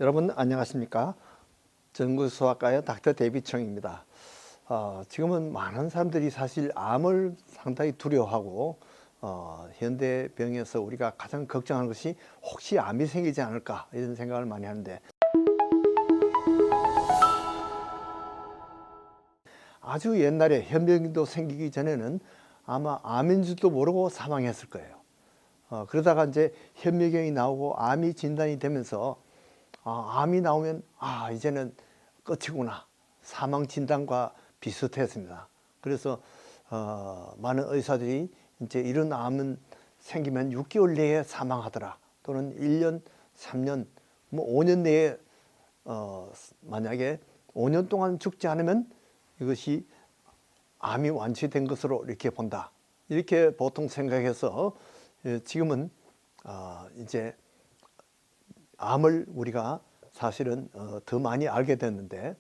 여러분 안녕하십니까? 전구수학과의 닥터 데이비청입니다. 지금은 많은 사람들이 사실 암을 상당히 두려워하고 현대병에서 우리가 가장 걱정하는 것이 혹시 암이 생기지 않을까 이런 생각을 많이 하는데, 아주 옛날에 현병도 생기기 전에는 아마 암인 줄도 모르고 사망했을 거예요. 그러다가 이제 현미경이 나오고 암이 진단이 되면서 암이 나오면 이제는 끝이구나, 사망 진단과 비슷했습니다. 그래서 많은 의사들이 이제 이런 암은 생기면 6개월 내에 사망하더라, 또는 1년, 3년, 뭐 5년 내에 만약에 5년 동안 죽지 않으면 이것이 암이 완치된 것으로 이렇게 본다, 이렇게 보통 생각해서 지금은 이제 암을 우리가 사실은 더 많이 알게 됐는데,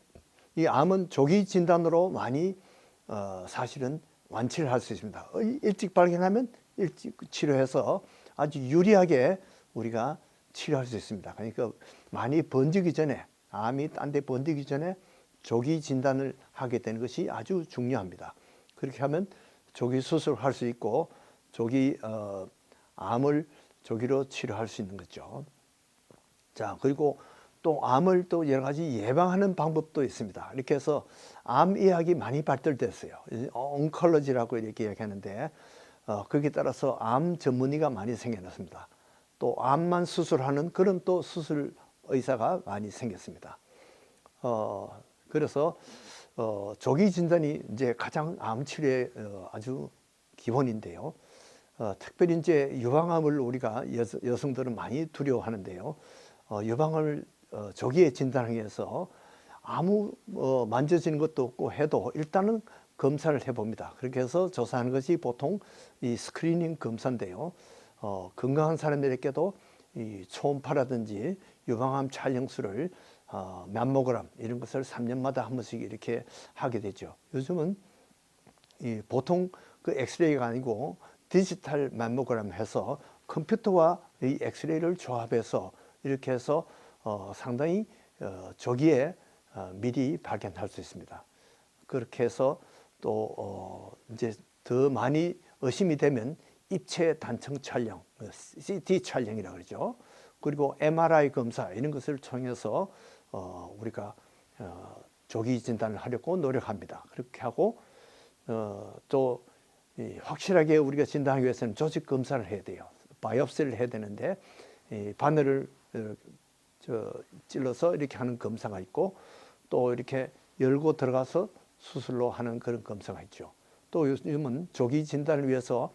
이 암은 조기 진단으로 많이 사실은 완치를 할 수 있습니다. 일찍 발견하면 일찍 치료해서 아주 유리하게 우리가 치료할 수 있습니다. 그러니까 많이 번지기 전에, 암이 딴 데 번지기 전에 조기 진단을 하게 되는 것이 아주 중요합니다. 그렇게 하면 조기 수술을 할 수 있고 조기 암을 조기로 치료할 수 있는 거죠. 자, 그리고 또 암을 또 여러 가지 예방하는 방법도 있습니다. 이렇게 해서 암 의학이 많이 발달됐어요. 온컬러지라고 이렇게 얘기하는데, 거기에 따라서 암 전문의가 많이 생겨났습니다. 또 암만 수술하는 그런 또 수술 의사가 많이 생겼습니다. 그래서 조기 진단이 이제 가장 암 치료의 아주 기본인데요. 특별히 이제 유방암을 우리가 여성들은 많이 두려워하는데요. 유방암을 조기에 진단하기 위해서 아무 만져지는 것도 없고 해도 일단은 검사를 해봅니다. 그렇게 해서 조사하는 것이 보통 이 스크리닝 검사인데요. 건강한 사람들에게도 이 초음파라든지 유방암 촬영수를 맘모그램 이런 것을 3년마다 한 번씩 이렇게 하게 되죠. 요즘은 보통 그 엑스레이가 아니고 디지털 맘모그램 해서 컴퓨터와 이 엑스레이를 조합해서 이렇게 해서 상당히 조기에 미리 발견할 수 있습니다. 그렇게 해서 또 이제 더 많이 의심이 되면 입체 단층 촬영, CT 촬영이라고 그러죠. 그리고 MRI 검사 이런 것을 통해서 우리가 조기 진단을 하려고 노력합니다. 그렇게 하고 또 확실하게 우리가 진단하기 위해서는 조직 검사를 해야 돼요. 바이옵시를 해야 되는데 바늘을 찔러서 이렇게 하는 검사가 있고, 또 이렇게 열고 들어가서 수술로 하는 그런 검사가 있죠. 또 요즘은 조기 진단을 위해서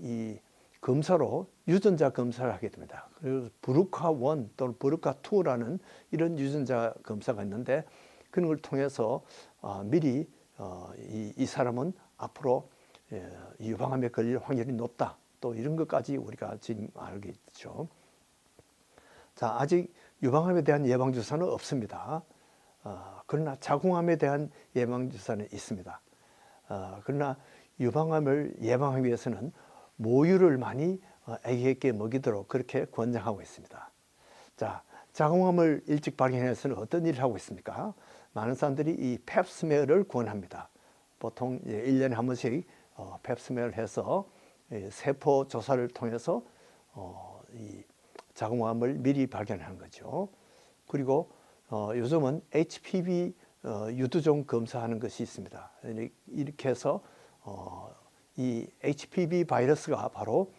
이 검사로 유전자 검사를 하게 됩니다. 그리고 브루카1 또는 브루카2라는 이런 유전자 검사가 있는데, 그런 걸 통해서 미리 이 사람은 앞으로 유방암에 걸릴 확률이 높다, 또 이런 것까지 우리가 지금 알고 있죠. 자, 아직 유방암에 대한 예방주사는 없습니다. 그러나 자궁암에 대한 예방주사는 있습니다. 그러나 유방암을 예방하기 위해서는 모유를 많이 아기에게 먹이도록 그렇게 권장하고 있습니다. 자, 자궁암을 일찍 발견해서는 어떤 일을 하고 있습니까? 많은 사람들이 이 팹스메어를 권합니다. 보통 1년에 한 번씩 팹스메어를 해서 세포 조사를 통해서 이 자궁암을 미리 발견하는 거죠. 그리고 요즘은 HPV 유두종 검사하는 것이 있습니다. 이렇게 해서 이 HPV 바이러스가 바로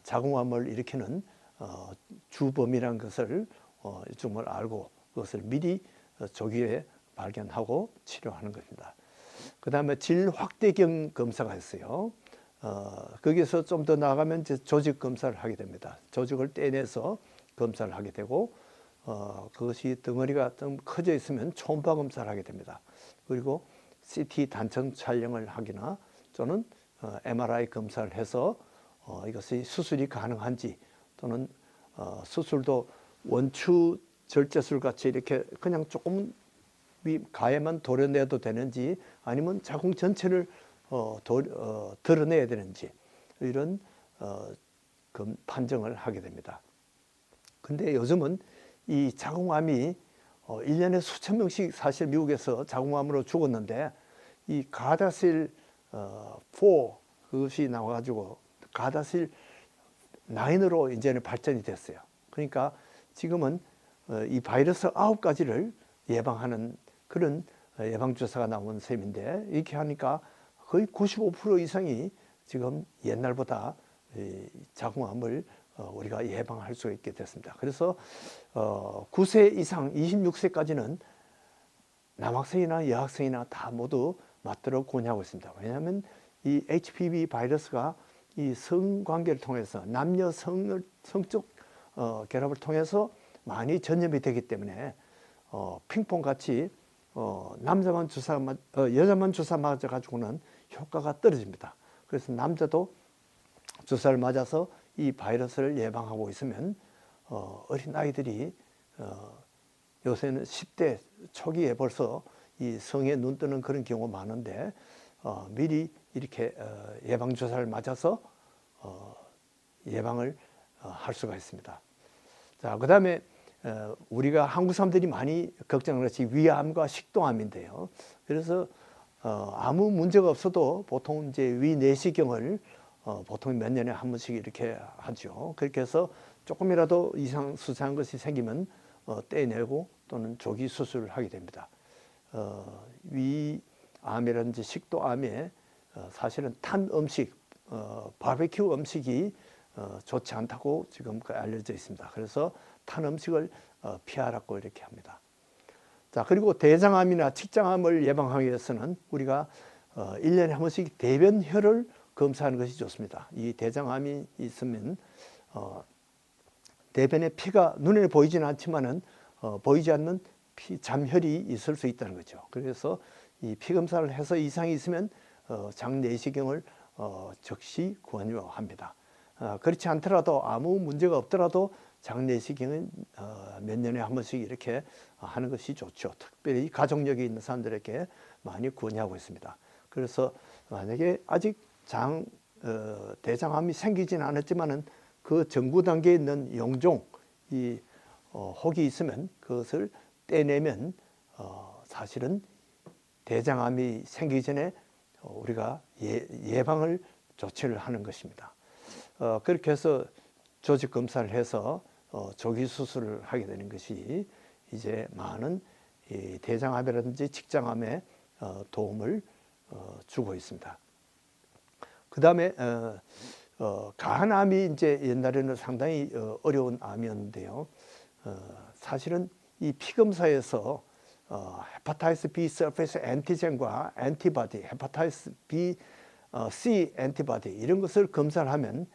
자궁암을 일으키는 주범이라는 것을 요즘을 알고 그것을 미리 조기에 발견하고 치료하는 것입니다. 그 다음에 질 확대경 검사가 있어요. 거기서 좀 더 나아가면 이제 조직 검사를 하게 됩니다. 조직을 떼내서 검사를 하게 되고, 그것이 덩어리가 좀 커져 있으면 초음파 검사를 하게 됩니다. 그리고 CT 단층 촬영을 하거나 또는 MRI 검사를 해서 이것이 수술이 가능한지, 또는 수술도 원추 절제술 같이 이렇게 그냥 조금 가에만 도려내도 되는지, 아니면 자궁 전체를 드러내야 되는지, 이런 판정을 하게 됩니다. 근데 요즘은 이 자궁암이 1년에 수천 명씩 사실 미국에서 자궁암으로 죽었는데 이 가다실 4 그것이 나와가지고 가다실 9으로 이제는 발전이 됐어요. 그러니까 지금은 이 바이러스 9가지를 예방하는 그런 예방주사가 나온 셈인데 이렇게 하니까 거의 95% 이상이 지금 옛날보다 자궁암을 우리가 예방할 수 있게 됐습니다. 그래서 9세 이상 26세까지는 남학생이나 여학생이나 다 모두 맞도록 권유하고 있습니다. 왜냐하면 이 HPV 바이러스가 이 성관계를 통해서 남녀 성적 결합을 통해서 많이 전염이 되기 때문에 핑퐁 같이 남자만 여자만 주사 맞아 가지고는 효과가 떨어집니다. 그래서 남자도 주사를 맞아서 이 바이러스를 예방하고 있으면 어린 아이들이 요새는 10대 초기에 벌써 이 성에 눈 뜨는 그런 경우가 많은데 미리 이렇게 예방 주사를 맞아서 예방을 할 수가 있습니다. 자, 그다음에 우리가 한국 사람들이 많이 걱정하는 것이 위암과 식도암인데요. 그래서 아무 문제가 없어도 보통 이제 위내시경을 보통 몇 년에 한 번씩 이렇게 하죠. 그렇게 해서 조금이라도 이상 수상한 것이 생기면 떼내고 또는 조기 수술을 하게 됩니다. 위암이라든지 식도암에 사실은 탄 음식, 바베큐 음식이 좋지 않다고 지금 알려져 있습니다. 그래서 탄 음식을 피하라고 이렇게 합니다. 자, 그리고 대장암이나 직장암을 예방하기 위해서는 우리가 1년에 한 번씩 대변혈을 검사하는 것이 좋습니다. 이 대장암이 있으면 대변에 피가 눈에 보이지는 않지만은 보이지 않는 잠혈이 있을 수 있다는 거죠. 그래서 이 피 검사를 해서 이상이 있으면 장내시경을 즉시 권유합니다. 그렇지 않더라도 아무 문제가 없더라도 장내시경은 몇 년에 한 번씩 이렇게 하는 것이 좋죠. 특별히 가족력이 있는 사람들에게 많이 권유하고 있습니다. 그래서 만약에 아직 대장암이 생기지는 않았지만은 그 전구 단계에 있는 용종, 이 혹이 있으면 그것을 떼내면 사실은 대장암이 생기기 전에 우리가 예방을 조치를 하는 것입니다. 그렇게 해서 조직 검사를 해서 조기 수술을 하게 되는 것이 이제 많은 이 대장암이라든지 직장암에 도움을 주고 있습니다. 그 다음에 간암이 이제 옛날에는 상당히 어려운 암이었는데요. 사실은 이 피검사에서 헤파타이티스 B 서페이스 엔티젠과 엔티바디, 헤파타이티스 B C 엔티바디 이런 것을 검사를 하면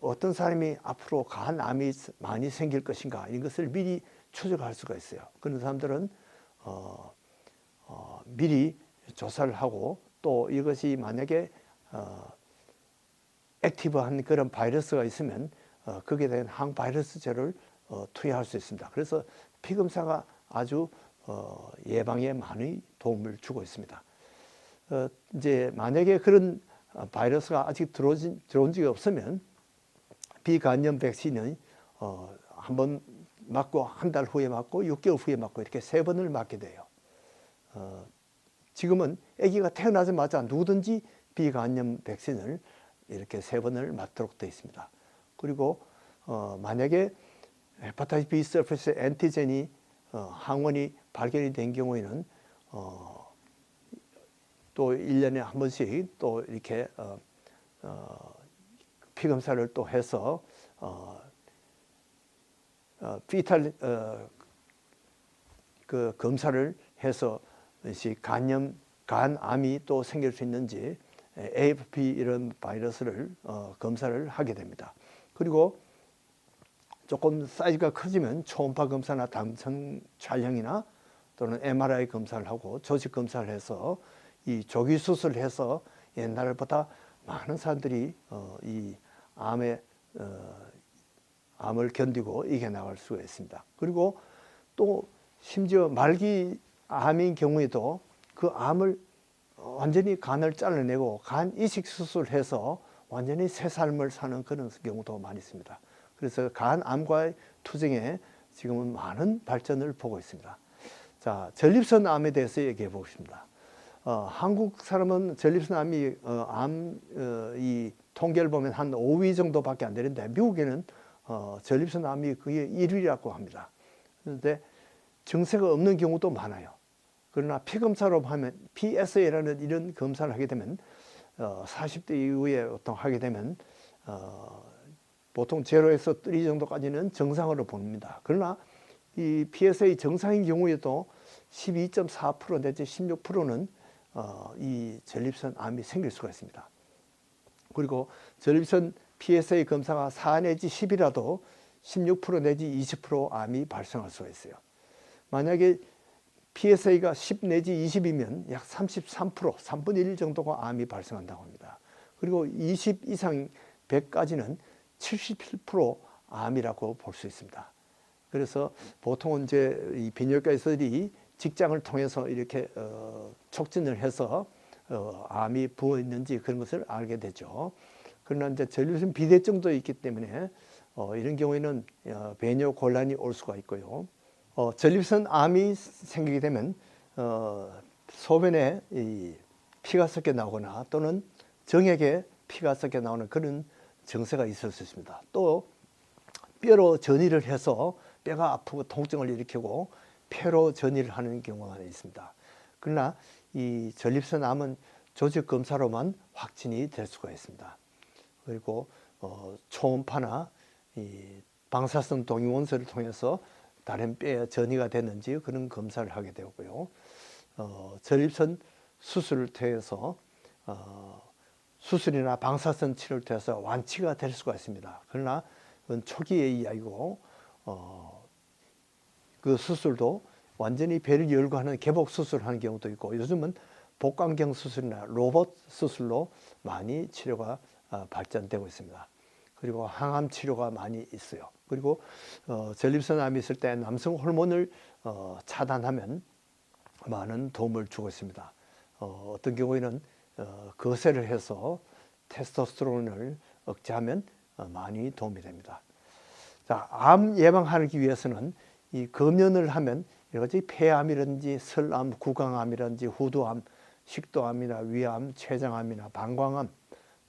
어떤 사람이 앞으로 간암이 많이 생길 것인가 이런 것을 미리 추적할 수가 있어요. 그런 사람들은 미리 조사를 하고 또 이것이 만약에 액티브한 그런 바이러스가 있으면 거기에 대한 항바이러스제를 투여할 수 있습니다. 그래서 피검사가 아주 예방에 많이 도움을 주고 있습니다. 이제 만약에 그런 바이러스가 아직 들어온 적이 없으면 비간염 백신은 한번 맞고 한 달 후에 맞고 6개월 후에 맞고 이렇게 3번을 맞게 돼요. 지금은 아기가 태어나자마자 누구든지 비간염 백신을 이렇게 3번을 맞도록 되어 있습니다. 그리고 만약에 헤파타이티스 B 서페이스 엔티젠이 항원이 발견이 된 경우에는 또 1년에 한 번씩 또 이렇게 피검사를 또 해서 피탈 그 검사를 해서 간암이 또 생길 수 있는지 AFP 이런 바이러스를 검사를 하게 됩니다. 그리고 조금 사이즈가 커지면 초음파 검사나 담성 촬영이나 또는 MRI 검사를 하고 조직 검사를 해서 이 조기 수술을 해서 옛날보다 많은 사람들이 이 암을 견디고 이겨나갈 수가 있습니다. 그리고 또 심지어 말기 암인 경우에도 그 암을 완전히 간을 잘라내고 간 이식 수술해서 완전히 새 삶을 사는 그런 경우도 많이 있습니다. 그래서 간암과의 투쟁에 지금은 많은 발전을 보고 있습니다. 자, 전립선 암에 대해서 얘기해 보겠습니다. 한국 사람은 전립선 암이 이 통계를 보면 한 5위 정도밖에 안 되는데 미국에는 전립선 암이 거의 1위라고 합니다. 그런데 증세가 없는 경우도 많아요. 그러나 피검사로 하면 PSA라는 이런 검사를 하게 되면 40대 이후에 보통 하게 되면 보통 0에서 3 정도까지는 정상으로 봅니다. 그러나 이 PSA 정상인 경우에도 12.4% 내지 16%는 이 전립선 암이 생길 수가 있습니다. 그리고 전립선 PSA 검사가 4 내지 10이라도 16% 내지 20% 암이 발생할 수가 있어요. 만약에 PSA가 10 내지 20이면 약 33%, 3분의 1 정도가 암이 발생한다고 합니다. 그리고 20 이상 100까지는 77% 암이라고 볼 수 있습니다. 그래서 보통은 이제 이 비뇨기과의사들이 직장을 통해서 이렇게 촉진을 해서 암이 부어 있는지 그런 것을 알게 되죠. 그러나 이제 전립선 비대증도 있기 때문에 이런 경우에는 배뇨 곤란이 올 수가 있고요. 전립선 암이 생기게 되면 소변에 이 피가 섞여 나오거나 또는 정액에 피가 섞여 나오는 그런 증세가 있을 수 있습니다. 또 뼈로 전이를 해서 뼈가 아프고 통증을 일으키고 폐로 전이를 하는 경우가 있습니다. 그러나 이 전립선 암은 조직 검사로만 확진이 될 수가 있습니다. 그리고 초음파나 이 방사선 동위원소를 통해서 다른 뼈에 전이가 됐는지 그런 검사를 하게 되고요. 전립선 수술을 통해서 수술이나 방사선 치료를 통해서 완치가 될 수가 있습니다. 그러나 그건 초기의 이야기고 그 수술도 완전히 배를 열고 하는 개복 수술을 하는 경우도 있고 요즘은 복강경 수술이나 로봇 수술로 많이 치료가 발전되고 있습니다. 그리고 항암 치료가 많이 있어요. 그리고 전립선 암이 있을 때 남성 호르몬을 차단하면 많은 도움을 주고 있습니다. 어떤 경우에는 거세를 해서 테스토스테론을 억제하면 많이 도움이 됩니다. 자, 암 예방하기 위해서는 이 검연을 하면 여러 가지 폐암이라든지 설암, 구강암이라든지 후두암, 식도암이나 위암, 췌장암이나 방광암,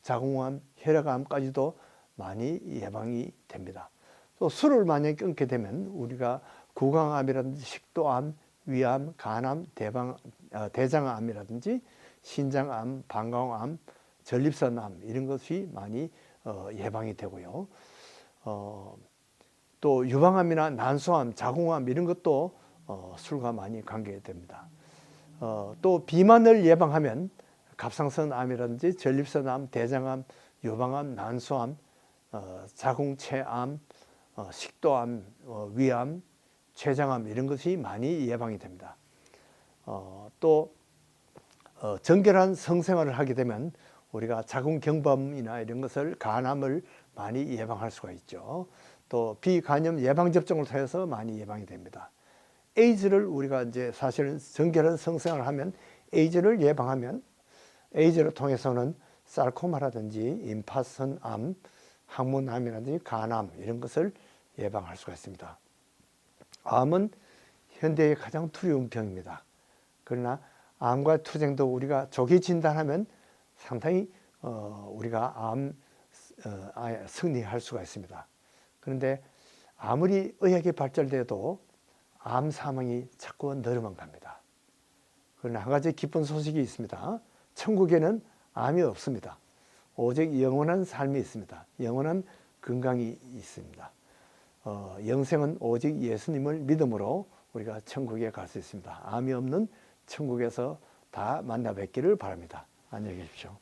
자궁암, 혈액암까지도 많이 예방이 됩니다. 또 술을 만약에 끊게 되면 우리가 구강암이라든지 식도암, 위암, 간암, 대장암이라든지 신장암, 방광암, 전립선암 이런 것이 많이 예방이 되고요. 또 유방암이나 난소암, 자궁암 이런 것도 술과 많이 관계됩니다. 또 비만을 예방하면 갑상선암이라든지 전립선암, 대장암, 유방암, 난소암, 자궁체암, 식도암, 위암, 췌장암 이런 것이 많이 예방이 됩니다. 또 정결한 성생활을 하게 되면 우리가 자궁경부암이나 이런 것을 간암을 많이 예방할 수가 있죠. 또 비간염 예방접종을 통해서 많이 예방이 됩니다. 에이즈를 우리가 이제 사실은 정결한 성생활을 하면 에이즈를 예방하면 에이즈를 통해서는 sar코마라든지 임파선암, 항문암이라든지 간암 이런 것을 예방할 수가 있습니다. 암은 현대의 가장 두려운 병입니다. 그러나 암과 투쟁도 우리가 조기 진단하면 상당히 우리가 암 승리할 수가 있습니다. 그런데 아무리 의학이 발달돼도 암 사망이 자꾸 늘어만 갑니다. 그러나 한 가지 기쁜 소식이 있습니다. 천국에는 암이 없습니다. 오직 영원한 삶이 있습니다. 영원한 건강이 있습니다. 영생은 오직 예수님을 믿음으로 우리가 천국에 갈 수 있습니다. 암이 없는 천국에서 다 만나 뵙기를 바랍니다. 안녕히 계십시오.